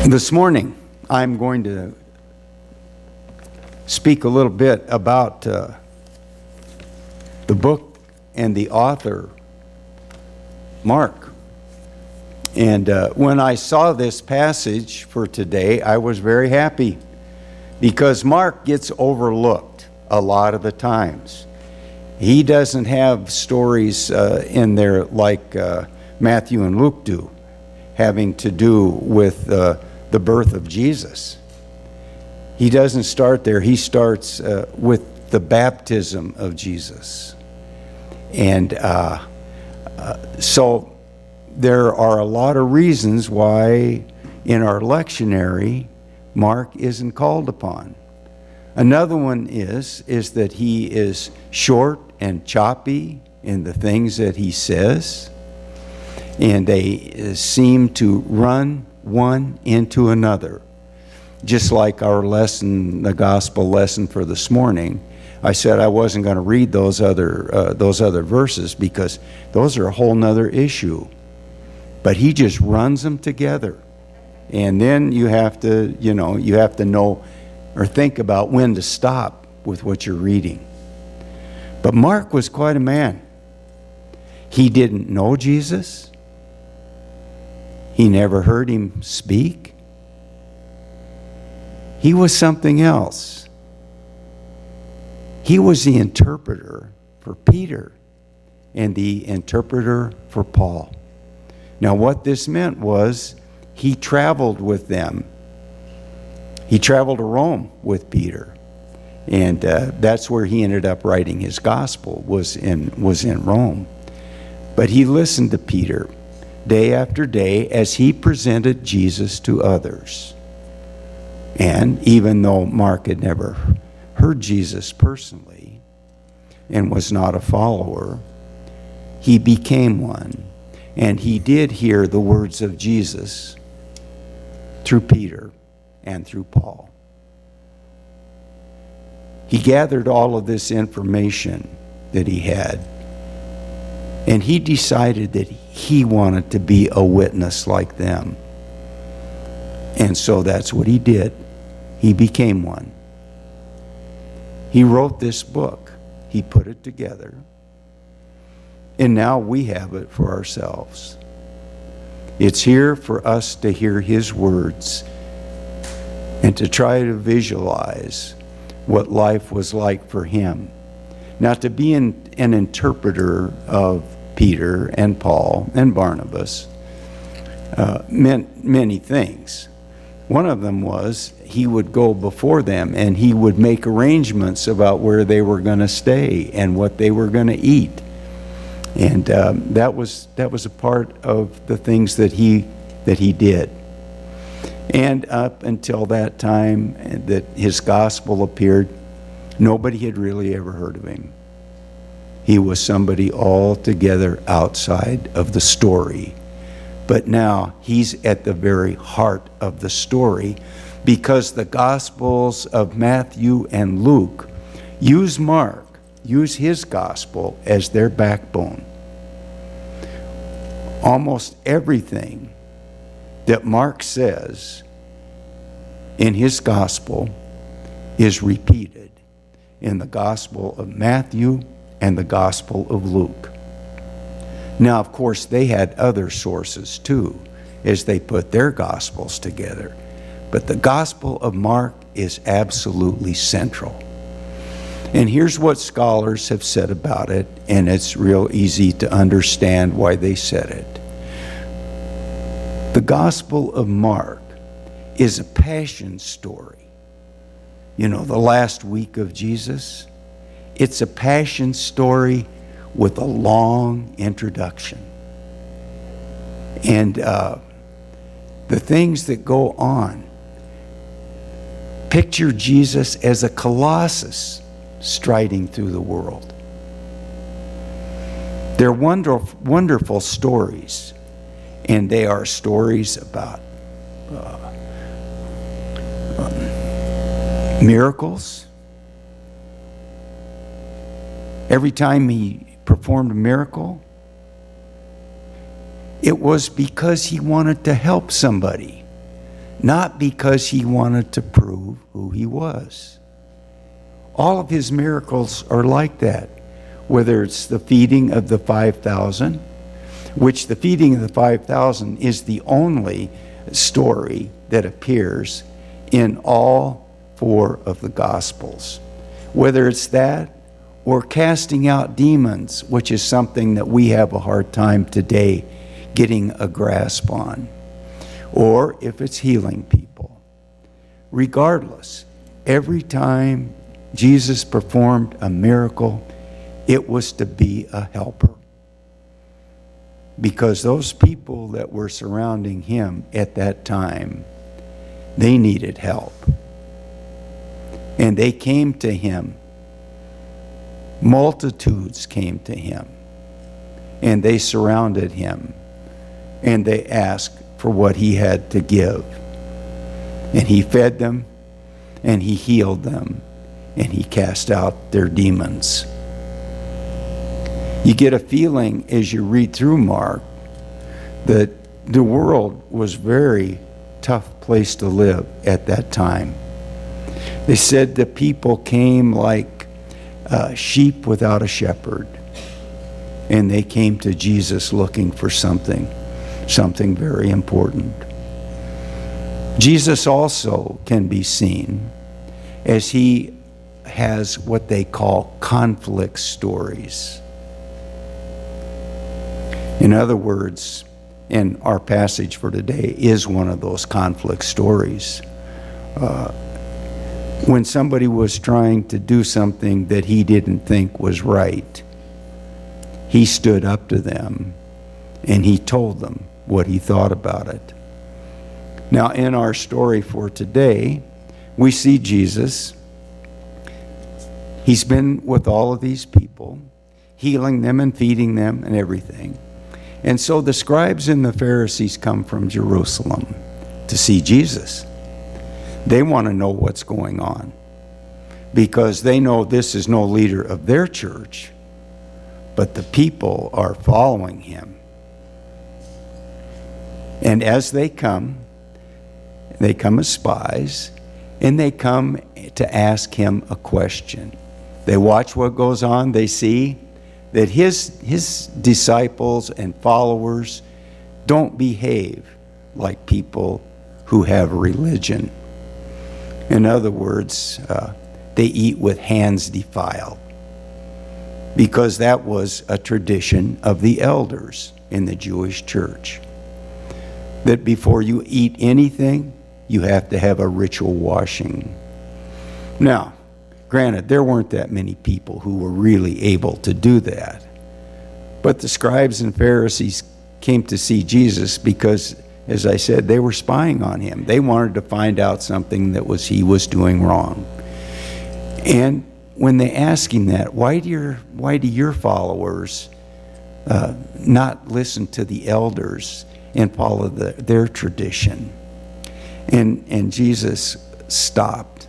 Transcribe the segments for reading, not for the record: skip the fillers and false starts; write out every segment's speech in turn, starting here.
This morning, I'm going to speak a little bit about the book and the author, Mark. And when I saw this passage for today, I was very happy because Mark gets overlooked a lot of the times. He doesn't have stories in there like Matthew and Luke do, having to do with the birth of Jesus. He doesn't start there. He starts with the baptism of Jesus. And so there are a lot of reasons why in our lectionary Mark isn't called upon. Another one is that he is short and choppy in the things that he says, and they seem to run one into another. Just like our lesson, the gospel lesson for this morning, I said I wasn't going to read those other verses because those are a whole nother issue. But he just runs them together, and then you have to know or think about when to stop with what you're reading. But Mark was quite a man. He didn't know Jesus. He never heard him speak. He was something else. He was the interpreter for Peter and the interpreter for Paul. Now, what this meant was he traveled with them. He traveled to Rome with Peter, and that's where he ended up writing his gospel, was in Rome. But he listened to Peter day after day as he presented Jesus to others. And even though Mark had never heard Jesus personally and was not a follower, he became one. And he did hear the words of Jesus through Peter and through Paul. He gathered all of this information that he had, and he decided that he wanted to be a witness like them. And so that's what he did. He became one. He wrote this book. He put it together. And now we have it for ourselves. It's here for us to hear his words and to try to visualize what life was like for him. Now, to be an interpreter of Peter and Paul and Barnabas meant many things. One of them was he would go before them and he would make arrangements about where they were going to stay and what they were going to eat. And that was a part of the things that he did. And up until that time that his gospel appeared, nobody had really ever heard of him. He was somebody altogether outside of the story. But now he's at the very heart of the story because the Gospels of Matthew and Luke use his gospel as their backbone. Almost everything that Mark says in his gospel is repeated in the Gospel of Matthew and the Gospel of Luke. Now, of course, they had other sources too as they put their gospels together. But the Gospel of Mark is absolutely central. And here's what scholars have said about it, and it's real easy to understand why they said it. The Gospel of Mark is a passion story. You know, the last week of Jesus, it's a passion story with a long introduction. And the things that go on, picture Jesus as a colossus striding through the world. They're wonderful stories, and they are stories about miracles. Every time he performed a miracle, it was because he wanted to help somebody. not because he wanted to prove who he was. All of his miracles are like that, whether it's the feeding of the 5,000, which the feeding of the 5,000 is the only story that appears in all 4 of the Gospels. Whether it's that or casting out demons, which is something that we have a hard time today getting a grasp on, or if it's healing people. Regardless, every time Jesus performed a miracle, it was to be a helper. Because those people that were surrounding him at that time, they needed help. And they came to him. Multitudes came to him. And they surrounded him. And they asked for what he had to give. And he fed them, and he healed them, and he cast out their demons. You get a feeling as you read through Mark that the world was a very tough place to live at that time. They said the people came like sheep without a shepherd, and they came to Jesus looking for something very important. Jesus also can be seen as he has what they call conflict stories. In other words, and our passage for today is one of those conflict stories. When somebody was trying to do something that he didn't think was right, he stood up to them and he told them what he thought about it. Now, in our story for today, we see Jesus. He's been with all of these people, healing them and feeding them and everything. And so the scribes and the Pharisees come from Jerusalem to see Jesus. They want to know what's going on because they know this is no leader of their church, but the people are following him. And as they come as spies, and they come to ask him a question. They watch what goes on. They see that his disciples and followers don't behave like people who have religion. In other words, they eat with hands defiled, because that was a tradition of the elders in the Jewish church, that before you eat anything, you have to have a ritual washing. Now, granted, there weren't that many people who were really able to do that. But the scribes and Pharisees came to see Jesus because, as I said, they were spying on him. They wanted to find out something that he was doing wrong. And when they asked him that, why do your followers not listen to the elders and follow their tradition? And Jesus stopped.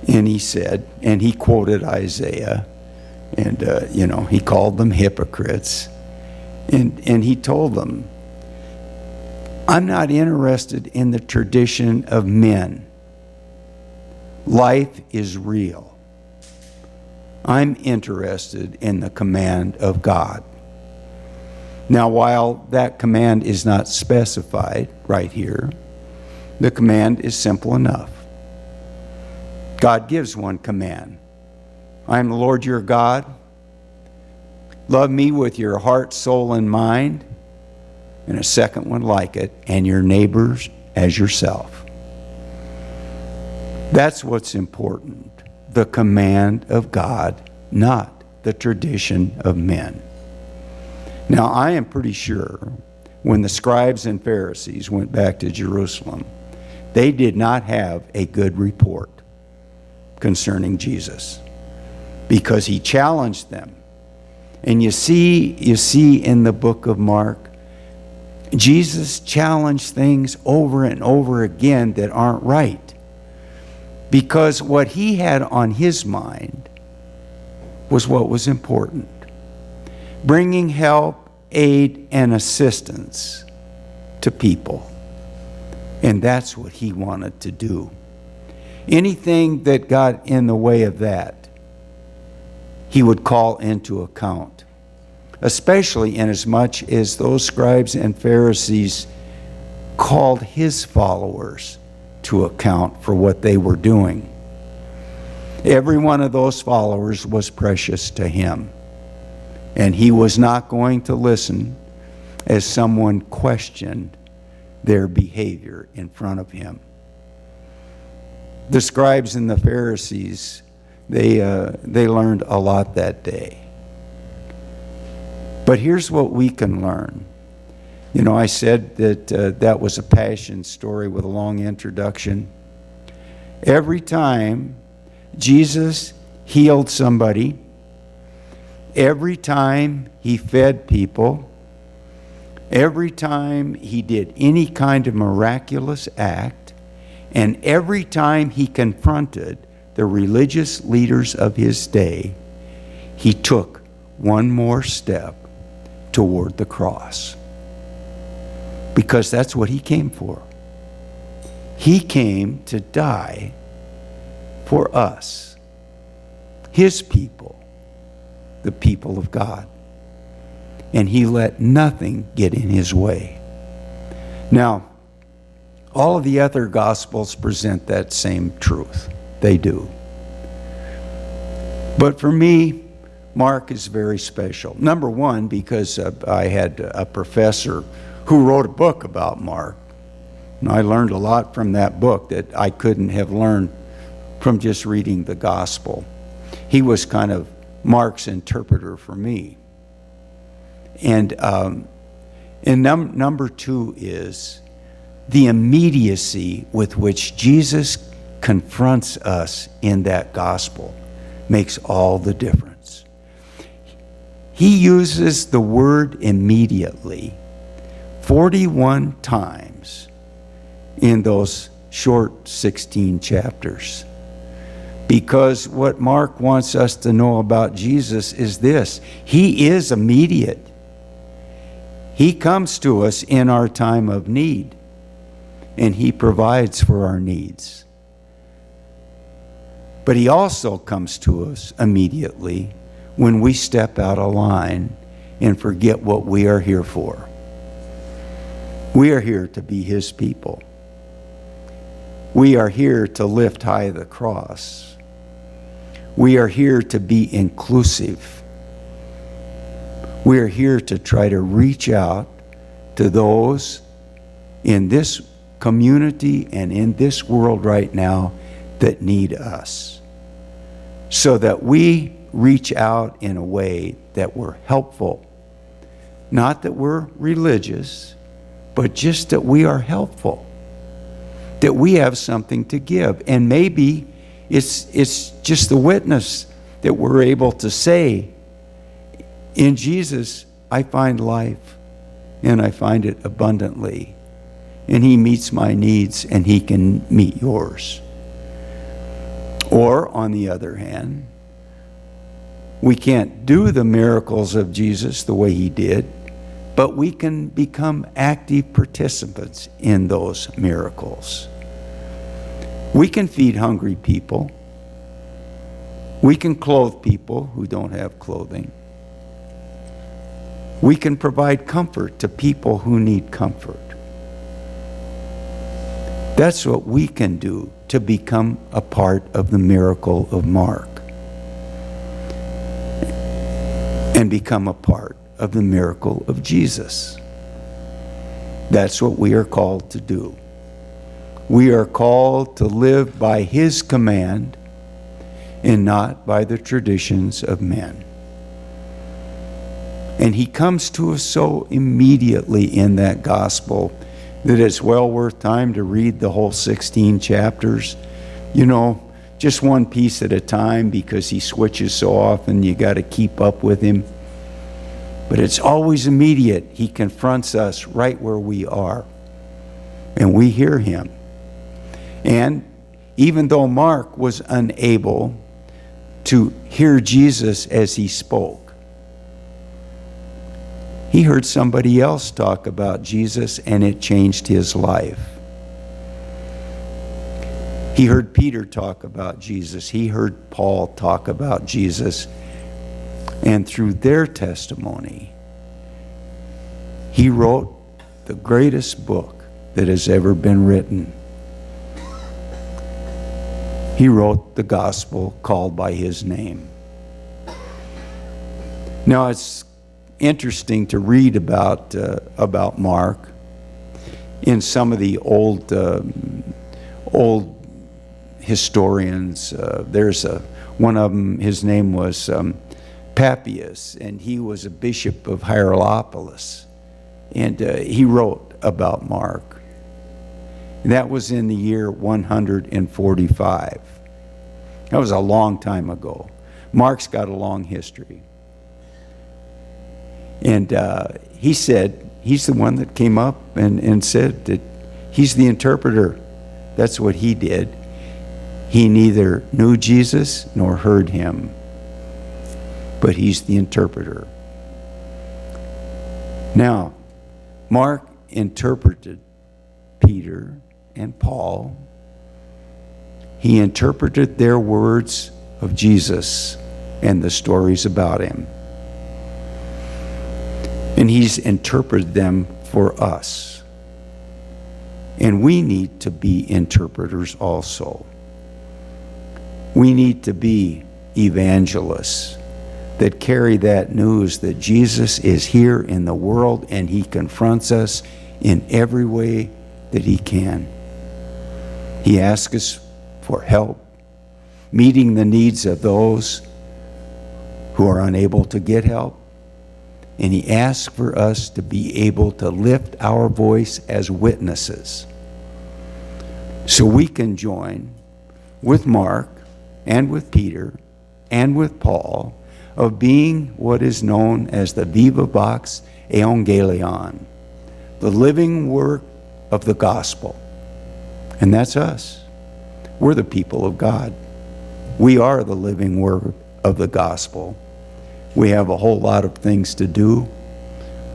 And he said, and he quoted Isaiah, and he called them hypocrites. And he told them, I'm not interested in the tradition of men. Life is real. I'm interested in the command of God. Now, while that command is not specified right here, the command is simple enough. God gives one command. I am the Lord your God. Love me with your heart, soul, and mind. And a second one like it, and your neighbors as yourself. That's what's important. The command of God, not the tradition of men. Now, I am pretty sure when the scribes and Pharisees went back to Jerusalem, they did not have a good report concerning Jesus, because he challenged them. And you see in the book of Mark, Jesus challenged things over and over again that aren't right, because what he had on his mind was what was important: bringing help, aid, and assistance to people. And that's what he wanted to do. Anything that got in the way of that, he would call into account, especially inasmuch as those scribes and Pharisees called his followers to account for what they were doing. Every one of those followers was precious to him, and he was not going to listen as someone questioned their behavior in front of him. The scribes and the Pharisees, they learned a lot that day. But here's what we can learn. You know, I said that that was a passion story with a long introduction. Every time Jesus healed somebody, every time he fed people, every time he did any kind of miraculous act, and every time he confronted the religious leaders of his day, he took one more step toward the cross. Because that's what he came for. He came to die for us, his people, the people of God. And he let nothing get in his way. Now, all of the other Gospels present that same truth. They do. But for me, Mark is very special. Number one, because I had a professor who wrote a book about Mark. And I learned a lot from that book that I couldn't have learned from just reading the Gospel. He was kind of Mark's interpreter for me. And number two is the immediacy with which Jesus confronts us in that gospel makes all the difference. He uses the word immediately 41 times in those short 16 chapters. Because what Mark wants us to know about Jesus is this: he is immediate. He comes to us in our time of need, and he provides for our needs. But he also comes to us immediately when we step out of line and forget what we are here for. We are here to be his people. We are here to lift high the cross. We are here to be inclusive. We are here to try to reach out to those in this community and in this world right now that need us, so that we reach out in a way that we're helpful. Not that we're religious, but just that we are helpful, that we have something to give. And maybe it's just the witness that we're able to say, in Jesus, I find life, and I find it abundantly. And he meets my needs, and he can meet yours. Or, on the other hand, we can't do the miracles of Jesus the way he did, but we can become active participants in those miracles. We can feed hungry people. We can clothe people who don't have clothing. We can provide comfort to people who need comfort. That's what we can do to become a part of the miracle of Mark and become a part of the miracle of Jesus. That's what we are called to do. We are called to live by his command and not by the traditions of men. And he comes to us so immediately in that gospel that it's well worth time to read the whole 16 chapters. You know, just one piece at a time, because he switches so often you got to keep up with him. But it's always immediate. He confronts us right where we are, and we hear him. And even though Mark was unable to hear Jesus as he spoke, he heard somebody else talk about Jesus, and it changed his life. He heard Peter talk about Jesus. He heard Paul talk about Jesus. And through their testimony, he wrote the greatest book that has ever been written. He wrote the gospel called by his name. Now, it's interesting to read about Mark in some of the old historians. There's one of them, his name was Papias, and he was a bishop of Hierapolis, and he wrote about Mark. That was in the year 145. That was a long time ago. Mark's got a long history. And he said, he's the one that came up and said that he's the interpreter. That's what he did. He neither knew Jesus nor heard him, but he's the interpreter. Now, Mark interpreted Peter and Paul. He interpreted their words of Jesus and the stories about him. And he's interpreted them for us. And we need to be interpreters also. We need to be evangelists that carry that news that Jesus is here in the world and he confronts us in every way that he can. He asks us for help, meeting the needs of those who are unable to get help. And he asks for us to be able to lift our voice as witnesses so we can join with Mark and with Peter and with Paul of being what is known as the Viva Vox Evangelion, the living work of the gospel. And that's us. We're the people of God. We are the living word of the gospel. We have a whole lot of things to do,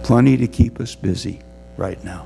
plenty to keep us busy right now.